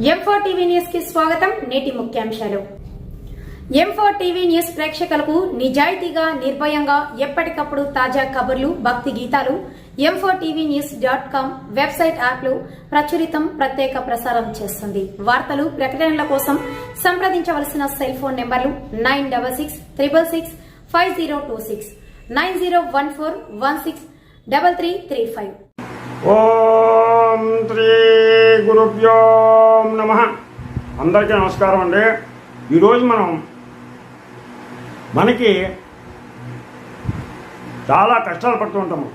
M4 TV news కి స్వాగతం. నేటి ముఖ్యాంశాలు. M4 టీవీ న్యూస్ ప్రేక్షకులకు నిజాయితీగా, నిర్భయంగా ఎప్పటికప్పుడు తాజా కబుర్లు, భక్తి గీతాలు m4tvnews.com వెబ్సైట్ యాప్లు ప్రచురితం, ప్రత్యేక ప్రసారం చేస్తుంది. వార్తలు, ప్రకటనల కోసం సంప్రదించవలసిన సెల్ ఫోన్ నెంబర్లు 9666665026 9014163335. ఓం శ్రీ గురుభ్యో నమః. అందరికీ నమస్కారం అండి. ఈరోజు మనకి చాలా కష్టాలు పడుతూ ఉంటాము.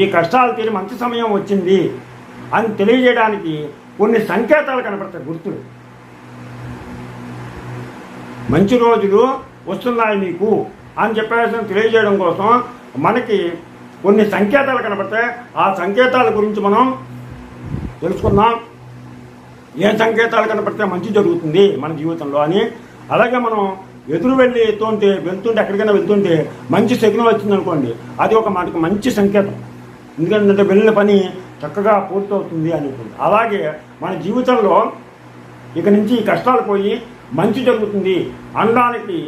ఈ కష్టాలు తీరి మంచి సమయం వచ్చింది అని తెలియజేయడానికి కొన్ని సంకేతాలు కనపడతాయి, గుర్తులు. మంచి రోజులు వస్తున్నాయి మీకు అని చెప్పేసి తెలియజేయడం కోసం మనకి కొన్ని సంకేతాలు కనపడతాయి. ఆ సంకేతాల గురించి మనం తెలుసుకుందాం. ఏ సంకేతాలు కనపడితే మంచి జరుగుతుంది మన జీవితంలో అని. అలాగే మనం ఎదురు వెళ్తుంటే ఎక్కడికైనా వెళ్తుంటే మంచి శకునం వచ్చిందనుకోండి, అది మనకు మంచి సంకేతం. ఎందుకంటే వెళ్ళిన పని చక్కగా పూర్తవుతుంది అనుకోండి. అలాగే మన జీవితంలో ఇక నుంచి ఈ కష్టాలు పోయి మంచి జరుగుతుంది అనడానికి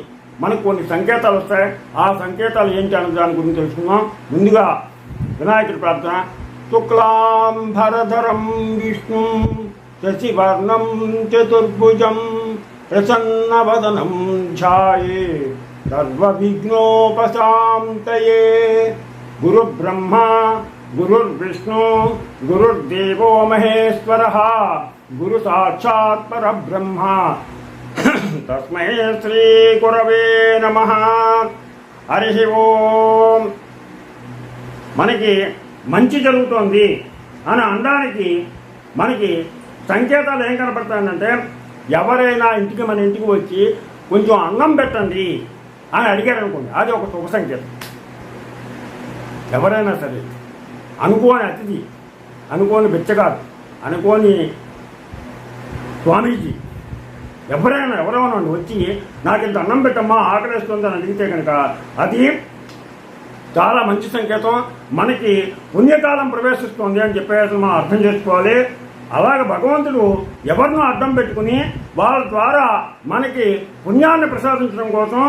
మనకు కొన్ని సంకేతాలు వస్తాయి. ఆ సంకేతాలు ఏంటి అన్న దాని గురించి తెలుసుకుందాం. ముందుగా వినాయకుడి ప్రార్థన. శుక్లాంబరధరం విష్ణు శశివర్ణం చతుర్భుజం ప్రసన్నవదనం ధ్యాయే సర్వవిఘ్నోపశాంతయే. గురుబ్రహ్మ గురుర్విష్ణు గురుర్దేవో మహేశ్వరః గురు సాక్షాత్ పరబ్రహ్మ తస్మై శ్రీ గురవే నమః. హరి ఓం. మనకి మంచి జరుగుతోంది అని అనడానికి మనకి సంకేతాలు ఏం కనపడతాయంటే, ఎవరైనా మన ఇంటికి వచ్చి కొంచెం అన్నం పెట్టండి అని అడిగారనుకోండి, అది ఒక శుభ సంకేతం. ఎవరైనా సరే, అనుకోని అతిథి, అనుకోని బిచ్చగాడు, అనుకోని స్వామీజీ, ఎవరైనా వచ్చి నాకు ఇంత అన్నం పెట్టమ్మా, ఆకలిస్తుంది అని అడిగితే కనుక అది చాలా మంచి సంకేతం. మనకి పుణ్యకాలం ప్రవేశిస్తుంది అని చెప్పేసి మనం అర్థం చేసుకోవాలి. అలాగే భగవంతుడు ఎవరినో అడ్డం పెట్టుకుని వాళ్ళ ద్వారా మనకి పుణ్యాన్ని ప్రసాదించడం కోసం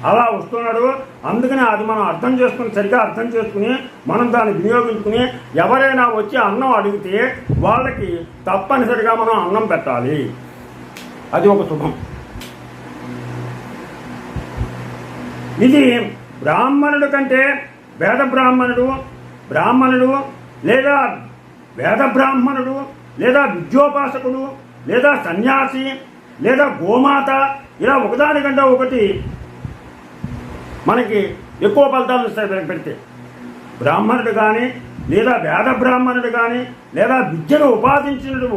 అలా వస్తున్నాడు. అందుకని అది మనం సరిగ్గా అర్థం చేసుకుని మనం దాన్ని వినియోగించుకుని ఎవరైనా వచ్చి అన్నం అడిగితే వాళ్ళకి తప్పనిసరిగా మనం అన్నం పెట్టాలి. అది ఒక శుభం. ఇది బ్రాహ్మణుడు కంటే వేద బ్రాహ్మణుడు లేదా వేద బ్రాహ్మణుడు లేదా విద్యోపాసకుడు లేదా సన్యాసి లేదా గోమాత, ఇలా ఒకదానికంటే ఒకటి మనకి ఎక్కువ ఫలితాలు ఇస్తాయి పెడితే. బ్రాహ్మణుడు కానీ లేదా వేద బ్రాహ్మణుడు కానీ లేదా విద్యను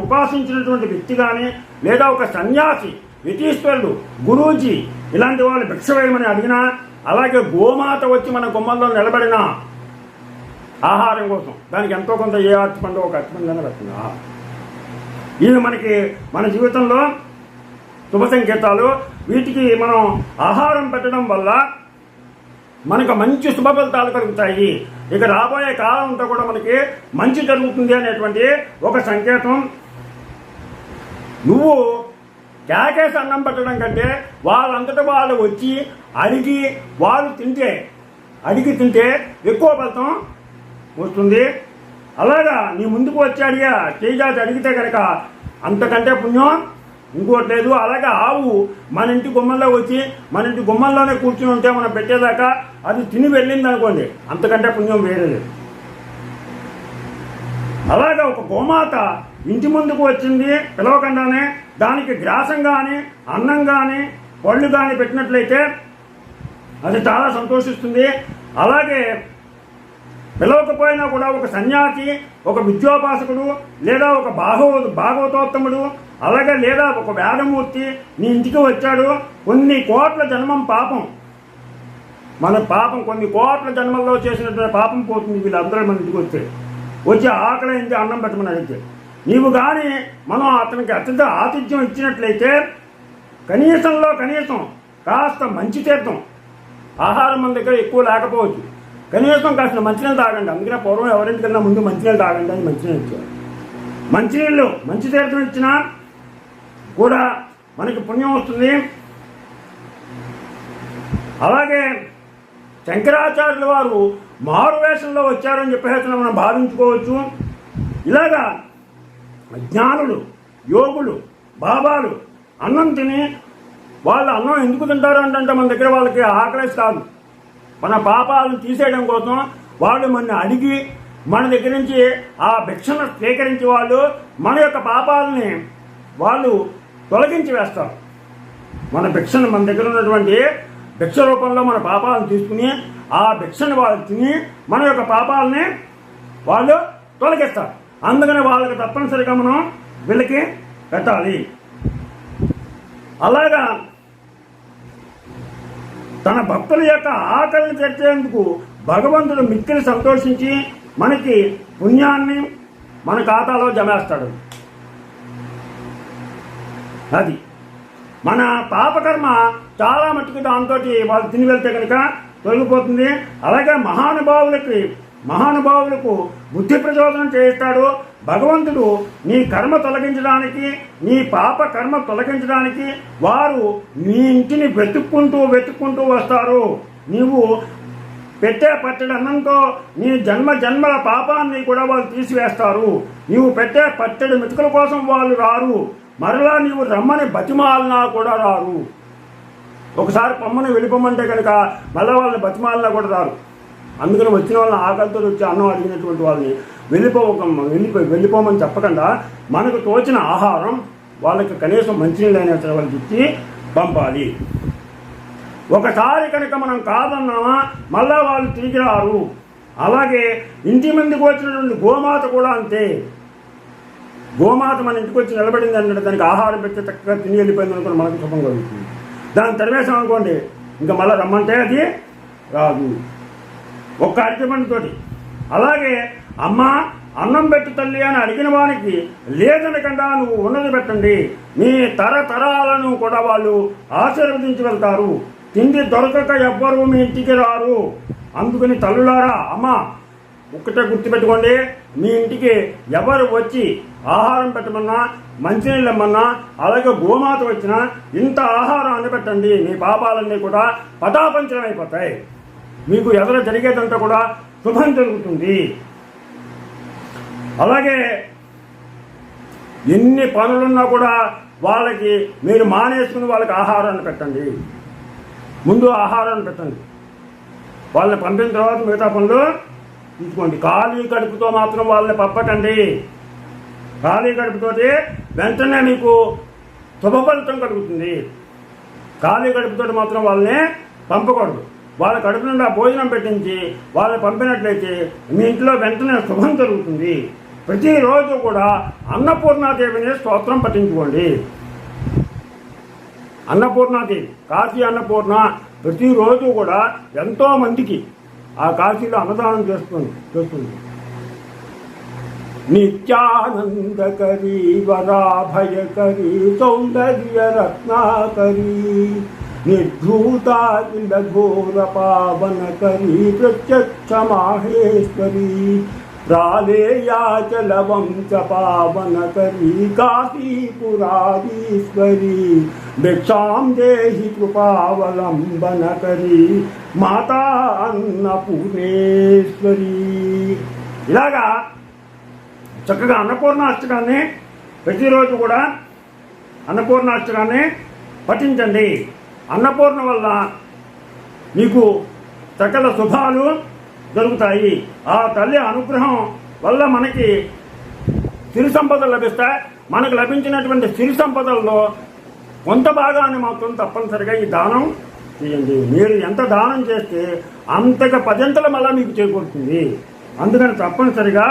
ఉపాసించినటువంటి వ్యక్తి కానీ లేదా ఒక సన్యాసి, యతీశ్వరుడు, గురూజీ, ఇలాంటి వాళ్ళు భిక్ష వేయమని అడిగినా, అలాగే గోమాత వచ్చి మన గుమ్మంలో నిలబడిన ఆహారం కోసం దానికి ఎంతో కొంత ఏ అర్చపండు ఒక అర్చపండుగానే వస్తుంది. ఇవి మనకి మన జీవితంలో శుభ సంకేతాలు. వీటికి మనం ఆహారం పెట్టడం వల్ల మనకు మంచి శుభ ఫలితాలు కలుగుతాయి. ఇక రాబోయే కాలం అంతా కూడా మనకి మంచి జరుగుతుంది అనేటువంటి ఒక సంకేతం. నువ్వు కేకేసి అన్నం పెట్టడం కంటే వాళ్ళంతటా వాళ్ళు వచ్చి అడిగి తింటే ఎక్కువ ఫలితం వస్తుంది. అలాగా నీ ముందుకు వచ్చి చేజాతి అడిగితే కనుక అంతకంటే పుణ్యం ఇంకోటి లేదు. అలాగే ఆవు మన ఇంటి గుమ్మంలో వచ్చి మన ఇంటి గుమ్మంలోనే కూర్చుని ఉంటే మనం పెట్టేదాకా అది తిని వెళ్ళింది అనుకోండి, అంతకంటే పుణ్యం వేరే లేదు. అలాగే ఒక గోమాత ఇంటి ముందుకు వచ్చింది పిలవకుండానే, దానికి గ్రాసం కానీ అన్నం కానీ పళ్ళు కానీ పెట్టినట్లయితే అది చాలా సంతోషిస్తుంది. అలాగే పిలవకపోయినా కూడా ఒక సన్యాసి, ఒక విద్యోపాసకుడు లేదా ఒక భాగవతోత్తముడు, అలాగే లేదా ఒక వేదమూర్తి నీ ఇంటికి వచ్చాడు. కొన్ని కోట్ల జన్మం పాపం, మన పాపం కొన్ని కోట్ల జన్మల్లో చేసినటువంటి పాపం పోతుంది వీళ్ళందరూ మన ఇంటికి వచ్చి ఆకలించి అన్నం పెట్టమని అడిగితే. నీవు కానీ మనం అతనికి అత్యంత ఆతిథ్యం ఇచ్చినట్లయితే కనీసం కాస్త మంచి తీర్థం, ఆహారం మన దగ్గర ఎక్కువ లేకపోవచ్చు, కనీసం కాస్త మంచినీళ్ళు తాగండి. అందుకనే పూర్వం ఎవరింటికన్నా ముందు మంచినీళ్ళు తాగండి అని మంచినీళ్ళు ఇచ్చారు. మంచినీళ్ళు మంచి తీర్థం ఇచ్చినా కూడా మనకి పుణ్యం వస్తుంది. అలాగే శంకరాచార్యుల వారు మారువేషంలో వచ్చారని చెప్పేసి మనం భావించుకోవచ్చు. ఇలాగా జ్ఞానులు, యోగులు, బాబాలు అన్నం తిని వాళ్ళు అన్నం ఎందుకు తింటారు అంటే మన దగ్గర వాళ్ళకి ఆకలేసి కాదు, మన పాపాలను తీసేయడం కోసం వాళ్ళు మన అడిగి మన దగ్గర నుంచి ఆ భిక్షను స్వీకరించి వాళ్ళు మన యొక్క పాపాలని వాళ్ళు తొలగించి వేస్తారు. మన భిక్షను మన దగ్గర ఉన్నటువంటి భిక్ష రూపంలో మన పాపాలను తీసుకుని ఆ భిక్షను వాళ్ళు తిని మన యొక్క పాపాలని వాళ్ళు తొలగిస్తారు. అందుకని వాళ్ళకి తప్పనిసరిగా మనం వీళ్ళకి పెట్టాలి. అలాగా తన భక్తుల యొక్క ఆకలిని తీర్చేందుకు భగవంతుడు మిక్కిలి సంతోషించి మనకి పుణ్యాన్ని మన ఖాతాలో జమేస్తాడు. అది మన పాపకర్మ చాలా మట్టుకు దాంతో వాళ్ళు తిని వెళ్తే కనుక తొలగిపోతుంది. అలాగే మహానుభావులకు బుద్ధి ప్రచోదనం చేస్తాడు భగవంతుడు. నీ కర్మ తొలగించడానికి, నీ పాప కర్మ తొలగించడానికి వారు నీ ఇంటిని వెతుక్కుంటూ వస్తారు. నీవు పెట్టే పట్టెడు అన్నంతో నీ జన్మల పాపాన్ని కూడా వాళ్ళు తీసివేస్తారు. నీవు పెట్టే పట్టెడు మెతుకుల కోసం వాళ్ళు రారు. మరలా నీవు రమ్మని బతిమాలినా కూడా రారు. ఒకసారి పొమ్మని వెళ్ళిపోమంటే కనుక మళ్ళీ వాళ్ళని బతిమాలినా కూడా రారు. అందుకని వచ్చిన వాళ్ళని ఆకలితో వచ్చి అన్నం అడిగినటువంటి వాళ్ళని వెళ్ళిపోమని చెప్పకుండా మనకు తోచిన ఆహారం వాళ్ళకి కనీసం మంచినీళ్ళు అయినా వాళ్ళకి ఇచ్చి పంపాలి. ఒకసారి కనుక మనం కాదన్నామా మళ్ళా వాళ్ళు తిరిగి రారు. అలాగే ఇంటి ముందుకు వచ్చినటువంటి గోమాత కూడా అంతే. గోమాత మన ఇంటికి వచ్చి నిలబడింది అంటే దానికి ఆహారం పెడితే చక్కగా తిని వెళ్ళిపోయింది అనుకోండి, మనకు శుభం కలుగుతుంది. దాన్ని తరివేసాం అనుకోండి ఇంకా మళ్ళీ రమ్మంటే అది రాదు. ఒక్క అరటిపండుతోటి. అలాగే అమ్మ అన్నం పెట్టు తల్లి అని అడిగిన వానికి లేదనకుండా నువ్వు ఉన్నది పెట్టండి, మీ తరతరాలను కూడా వాళ్ళు ఆశీర్వదించి వెళ్తారు. తిండి దొరకక ఎవ్వరూ మీ ఇంటికి రారు. అందుకని తల్లులారా, అమ్మ ఒక్కటే గుర్తుపెట్టుకోండి, మీ ఇంటికి ఎవరు వచ్చి ఆహారం పెట్టమన్నా, మంచినీళ్ళు ఇమ్మన్నా, అలాగే గోమాత వచ్చినా ఇంత ఆహారాన్ని పెట్టండి. మీ పాపాలన్నీ కూడా పటాపంచలం అయిపోతాయి. మీకు ఎదురు జరిగేదంతా కూడా శుభం జరుగుతుంది. అలాగే ఎన్ని పనులున్నా కూడా వాళ్ళకి మీరు మానేసుకుని వాళ్ళకి ఆహారాన్ని పెట్టండి. ముందు ఆహారాన్ని పెట్టండి, వాళ్ళని పంపిన తర్వాత మిగతా పనులు తీసుకోండి. ఖాళీ కడుపుతో మాత్రం వాళ్ళని పంపకండి. ఖాళీ కడుపుతోటి వెంటనే మీకు శుభ ఫలితం కలుగుతుంది. ఖాళీ కడుపుతో మాత్రం వాళ్ళని పంపకూడదు. వాళ్ళ కడుపు నుండి భోజనం పెట్టించి వాళ్ళని పంపినట్లయితే మీ ఇంట్లో వెంటనే శుభం జరుగుతుంది. ప్రతిరోజు కూడా అన్నపూర్ణాదేవిని స్తోత్రం పఠించుకోండి. అన్నపూర్ణాదేవి, కాశీ అన్నపూర్ణ ప్రతిరోజు కూడా ఎంతో మందికి ఆ కాశీలో అన్నదానం చేస్తుంది. నిత్యానందకరీ వరాభయకరీ సౌందర్య రత్నాకరీ నిర్ధూతాఖిల ఘోర పావనకరీ ప్రత్యక్ష మాహేశ్వరీ ప్రాళేయాచల వంశ పావనకరీ కాశీపురాధీశ్వరీ భిక్షాం దేహి కృపావలంబనకరీ మాతా అన్నపూర్ణేశ్వరీ. ఇలాగా చక్కగా అన్నపూర్ణాష్టకాన్ని ప్రతిరోజు కూడా అన్నపూర్ణాష్టకాన్ని పఠించండి. అన్నపూర్ణ వల్ల మీకు సకల శుభాలు జరుగుతాయి. ఆ తల్లి అనుగ్రహం వల్ల మనకి సిరి సంపదలు లభిస్తాయి. మనకు లభించినటువంటి సిరి సంపదల్లో కొంత భాగాన్ని మాత్రం తప్పనిసరిగా ఈ దానం చేయండి. మీరు ఎంత దానం చేస్తే అంతగా పదంతల మళ్ళా మీకు చేకూరుతుంది. అందుకని తప్పనిసరిగా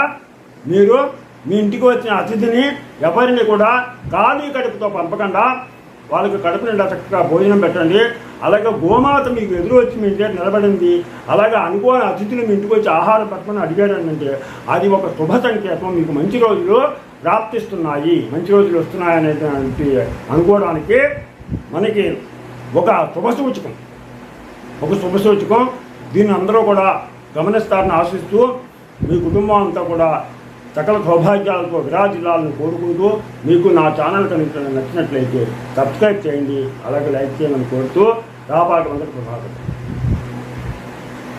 మీరు మీ ఇంటికి వచ్చిన అతిథిని ఎవరిని కూడా ఖాళీ కడుపుతో పంపకుండా వాళ్ళకి కడుపు నిండా చక్కగా భోజనం పెట్టండి. అలాగే గోమాత మీకు ఎదురు వచ్చి మీ ఇంటి నిలబడింది, అలాగే అనుకోని అతిథులు మీ ఇంటికి వచ్చి ఆహారం పెట్టమని అడిగారంటే అది ఒక శుభ సంకేతం. మీకు మంచి రోజులు ప్రాప్తిస్తున్నాయి, మంచి రోజులు వస్తున్నాయనే అనుకోవడానికి మనకి ఒక శుభ సూచకం. దీన్ని అందరూ కూడా గమనిస్తారని ఆశిస్తూ మీ కుటుంబం అంతా కూడా సకల సౌభాగ్యాలతో విరాజిల్లాలని కోరుకుంటూ మీకు నా ఛానల్ కనుక నచ్చినట్లయితే సబ్స్క్రైబ్ చేయండి, అలాగే లైక్ చేయమని కోరుతూ రాపాటి వందకు ప్రభావితం.